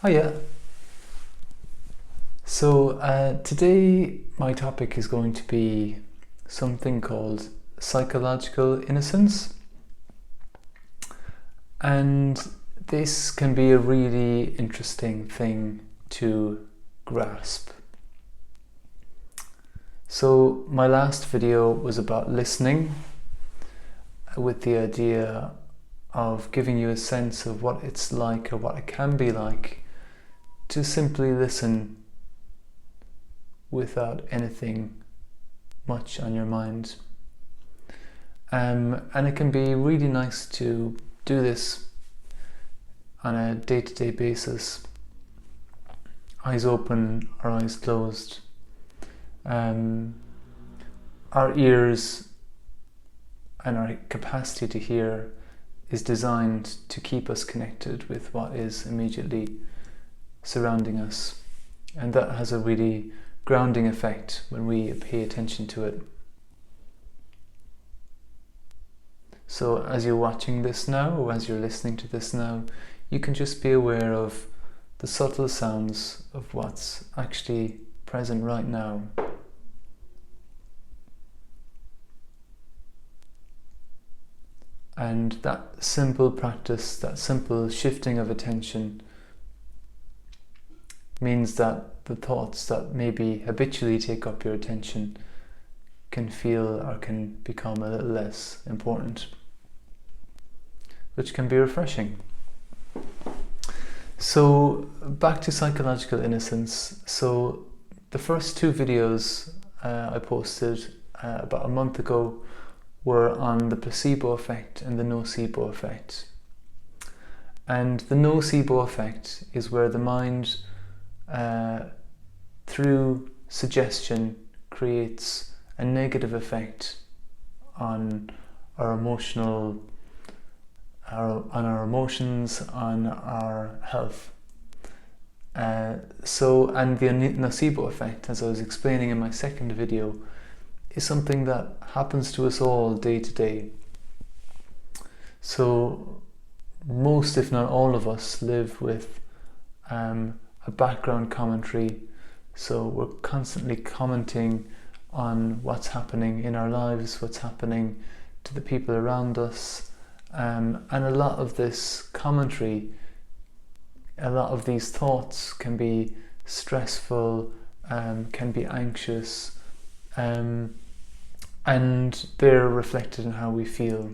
Oh yeah. Today my topic is going to be something called psychological innocence, and this can be a really interesting thing to grasp. So my last video was about listening, with the idea of giving you a sense of what it's like, or what it can be like, to simply listen without anything much on your mind. And it can be really nice to do this on a day-to-day basis, eyes open or eyes closed. Our ears and our capacity to hear is designed to keep us connected with what is immediately surrounding us, and that has a really grounding effect when we pay attention to it. So as you're watching this now, or as you're listening to this now, you can just be aware of the subtle sounds of what's actually present right now. And that simple practice, that simple shifting of attention, means that the thoughts that maybe habitually take up your attention can feel or can become a little less important, which can be refreshing. So back to psychological innocence. So the first two videos I posted about a month ago were on the placebo effect and the nocebo effect. And the nocebo effect is where the mind, through suggestion, creates a negative effect on our emotions, on our health. And the nocebo effect, as I was explaining in my second video, is something that happens to us all day to day. So most, if not all of us, live with a background commentary. So we're constantly commenting on what's happening in our lives, what's happening to the people around us, and a lot of this commentary, a lot of these thoughts can be stressful, can be anxious, and they're reflected in how we feel.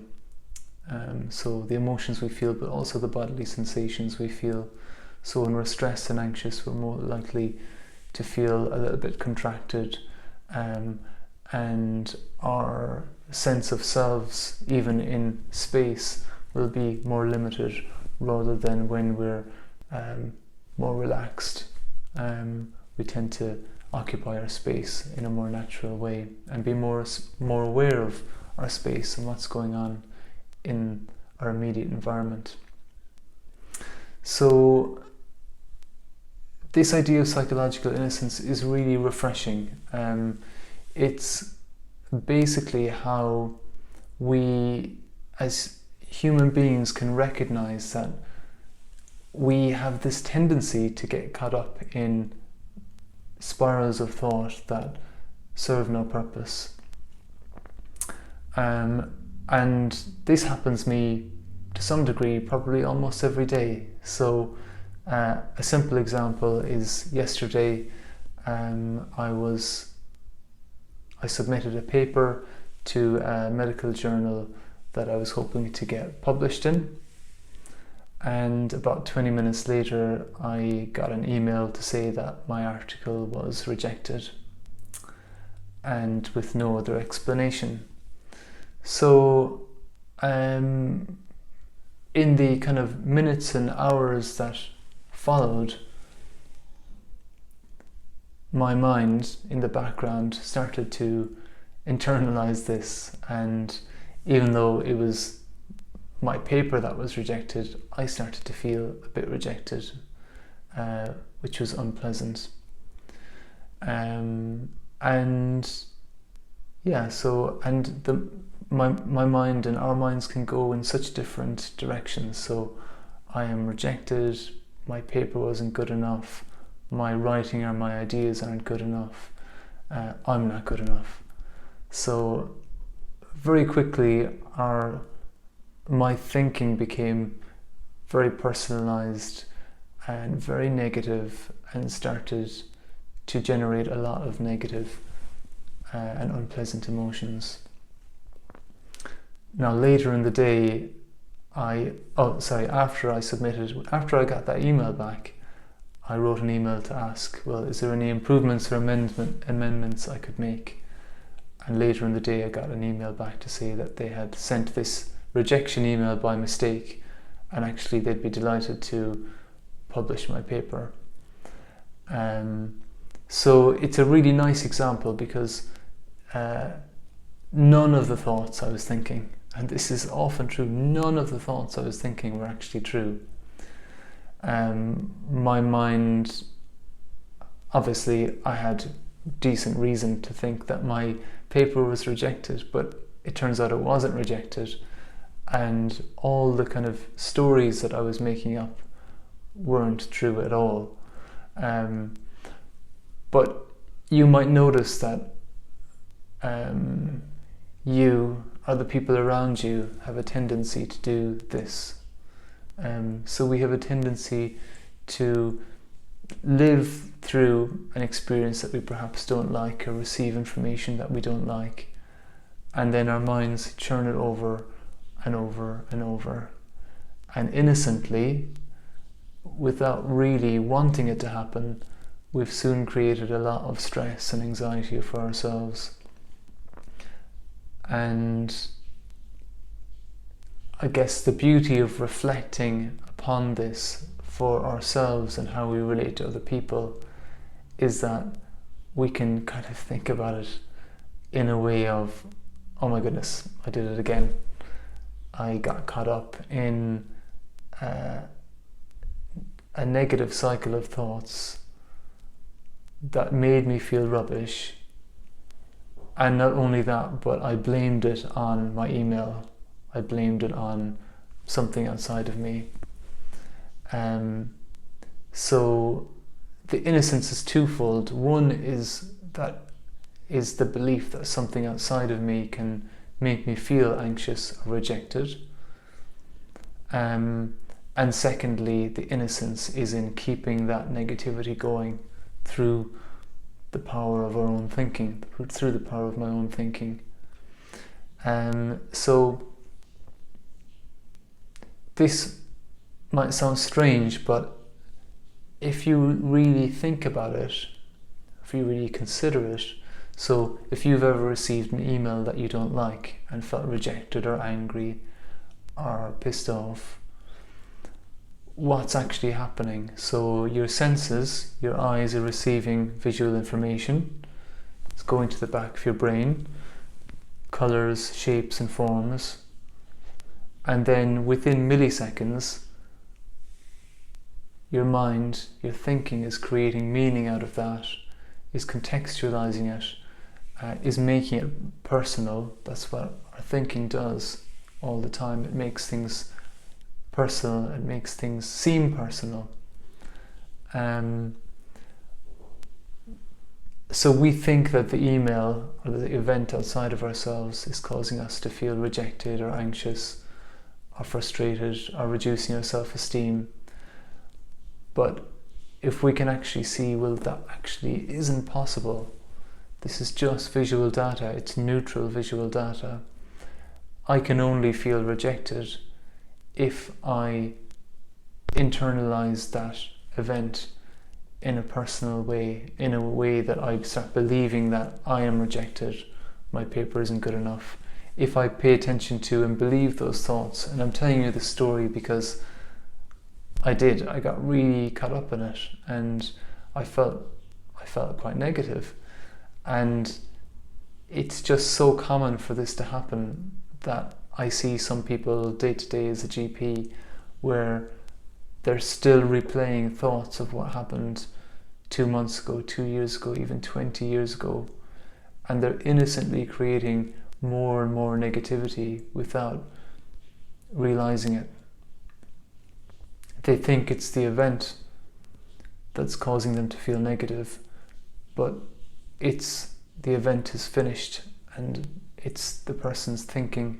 So the emotions we feel, but also the bodily sensations we feel. So when we're stressed and anxious, we're more likely to feel a little bit contracted, and our sense of selves, even in space, will be more limited, rather than when we're more relaxed. We tend to occupy our space in a more natural way and be more aware of our space and what's going on in our immediate environment. So this idea of psychological innocence is really refreshing. It's basically how we as human beings can recognize that we have this tendency to get caught up in spirals of thought that serve no purpose. And this happens to me to some degree probably almost every day. So a simple example is yesterday I submitted a paper to a medical journal that I was hoping to get published in, and about 20 minutes later I got an email to say that my article was rejected, and with no other explanation. So in the kind of minutes and hours that followed, my mind in the background started to internalize this, and even though it was my paper that was rejected, I started to feel a bit rejected, which was unpleasant. My mind and our minds can go in such different directions. So I am rejected, my paper wasn't good enough, my writing or my ideas aren't good enough, I'm not good enough. So very quickly my thinking became very personalized and very negative, and started to generate a lot of negative and unpleasant emotions. Now later in the day, after I got that email back, I wrote an email to ask, well, is there any improvements or amendments I could make? And later in the day I got an email back to say that they had sent this rejection email by mistake, and actually they'd be delighted to publish my paper. So it's a really nice example, because none of the thoughts I was thinking, and this is often true, none of the thoughts I was thinking were actually true. My mind, obviously I had decent reason to think that my paper was rejected, but it turns out it wasn't rejected, and all the kind of stories that I was making up weren't true at all. But you might notice that you or the people around you have a tendency to do this. So we have a tendency to live through an experience that we perhaps don't like, or receive information that we don't like, and then our minds churn it over and over and over. And innocently, without really wanting it to happen, we've soon created a lot of stress and anxiety for ourselves. And I guess the beauty of reflecting upon this for ourselves and how we relate to other people is that we can kind of think about it in a way of, oh my goodness, I did it again. I got caught up in a negative cycle of thoughts that made me feel rubbish. And not only that, but I blamed it on my email. I blamed it on something outside of me. So the innocence is twofold. One is the belief that something outside of me can make me feel anxious or rejected. And secondly, the innocence is in keeping that negativity going through the power of our own thinking, through the power of my own thinking. So this might sound strange, but if you really think about it, if you really consider it, so if you've ever received an email that you don't like and felt rejected or angry or pissed off, what's actually happening? So your senses, your eyes are receiving visual information. It's going to the back of your brain, colours, shapes and forms. And then within milliseconds, your mind, your thinking is creating meaning out of that, is contextualizing it, is making it personal. That's what our thinking does all the time. It makes things personal, it makes things seem personal. So we think that the email or the event outside of ourselves is causing us to feel rejected or anxious or frustrated or reducing our self-esteem. But if we can actually see, well, that actually isn't possible. This is just visual data, it's neutral visual data. I can only feel rejected if I internalize that event in a personal way, in a way that I start believing that I am rejected, my paper isn't good enough. If I pay attention to and believe those thoughts, and I'm telling you this story because I got really caught up in it, and I felt quite negative. And it's just so common for this to happen that I see some people day to day as a GP where they're still replaying thoughts of what happened 2 months ago, 2 years ago, even 20 years ago, and they're innocently creating more and more negativity without realizing it. they think it's the event that's causing them to feel negative, but it's the event is finished and it's the person's thinking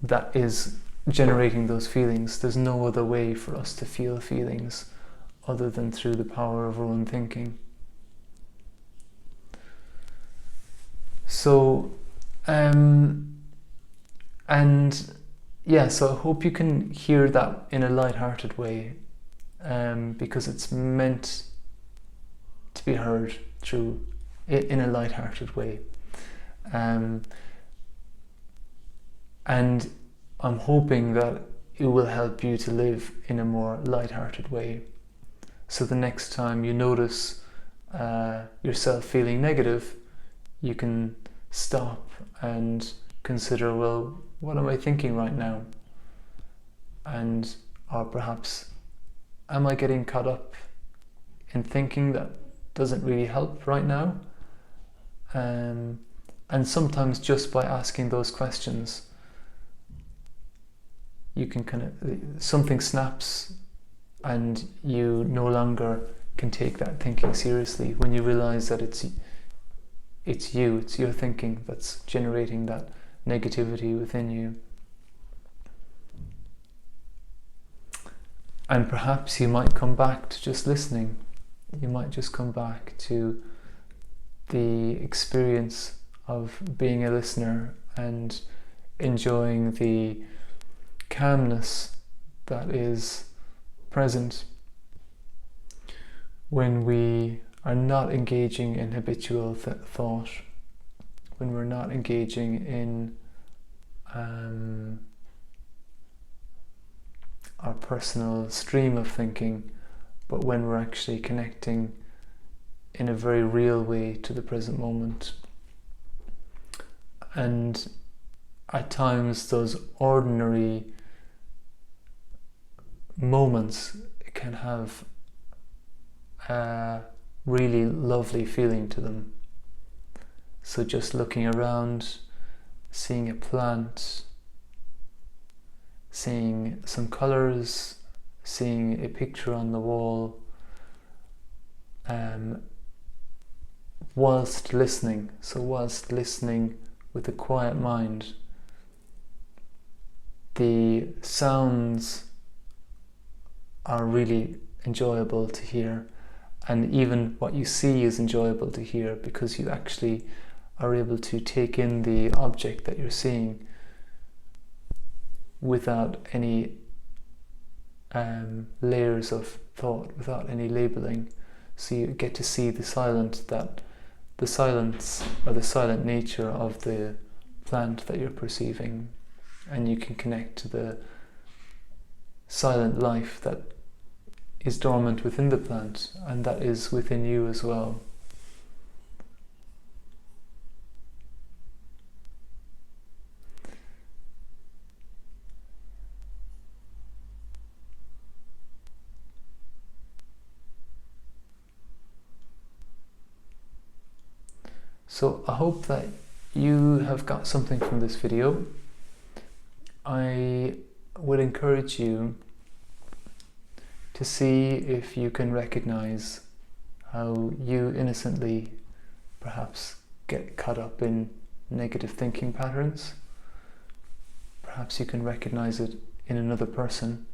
that is generating those feelings. There's no other way for us to feel feelings other than through the power of our own thinking. So, and yeah, so I hope you can hear that in a light-hearted way, because it's meant to be heard through in a light-hearted way, and I'm hoping that it will help you to live in a more light-hearted way. So the next time you notice yourself feeling negative, you can stop and consider, well, what am I thinking right now? And or perhaps, am I getting caught up in thinking that doesn't really help right now? And sometimes just by asking those questions, you can kind of, something snaps and you no longer can take that thinking seriously when you realize that it's your thinking that's generating that negativity within you. And perhaps you might come back to just listening. You might just come back to the experience of being a listener and enjoying the calmness that is present when we are not engaging in habitual thought, when we're not engaging in our personal stream of thinking, but when we're actually connecting in a very real way to the present moment. And at times those ordinary moments can have a really lovely feeling to them. So just looking around, seeing a plant, seeing some colours, seeing a picture on the wall, whilst listening. So whilst listening with a quiet mind, the sounds are really enjoyable to hear, and even what you see is enjoyable to hear because you actually are able to take in the object that you're seeing without any layers of thought, without any labeling. So you get to see the silence or the silent nature of the plant that you're perceiving, and you can connect to the silent life that is dormant within the plant, and that is within you as well. So I hope that you have got something from this video. I would encourage you to see if you can recognize how you innocently perhaps get caught up in negative thinking patterns. Perhaps you can recognize it in another person,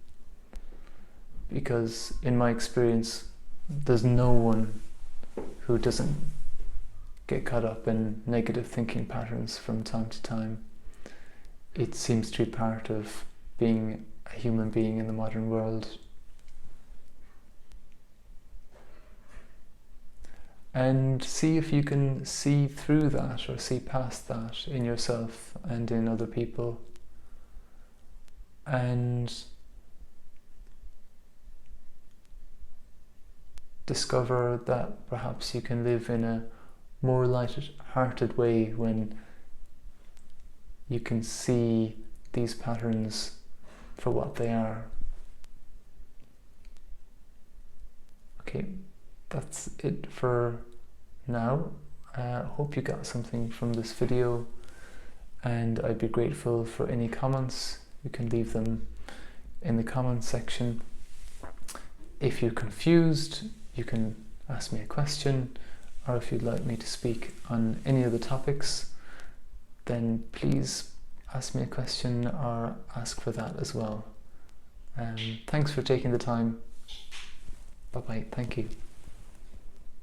because in my experience there's no one who doesn't get caught up in negative thinking patterns from time to time. It seems to be part of being a human being in the modern world. And see if you can see through that or see past that in yourself and in other people. And discover that perhaps you can live in a more light-hearted way when you can see these patterns for what they are. Okay, that's it for now. I hope you got something from this video, and I'd be grateful for any comments. You can leave them in the comments section. If you're confused, you can ask me a question, or if you'd like me to speak on any of the topics, then please ask me a question or ask for that as well. Thanks for taking the time. Bye bye. Thank you.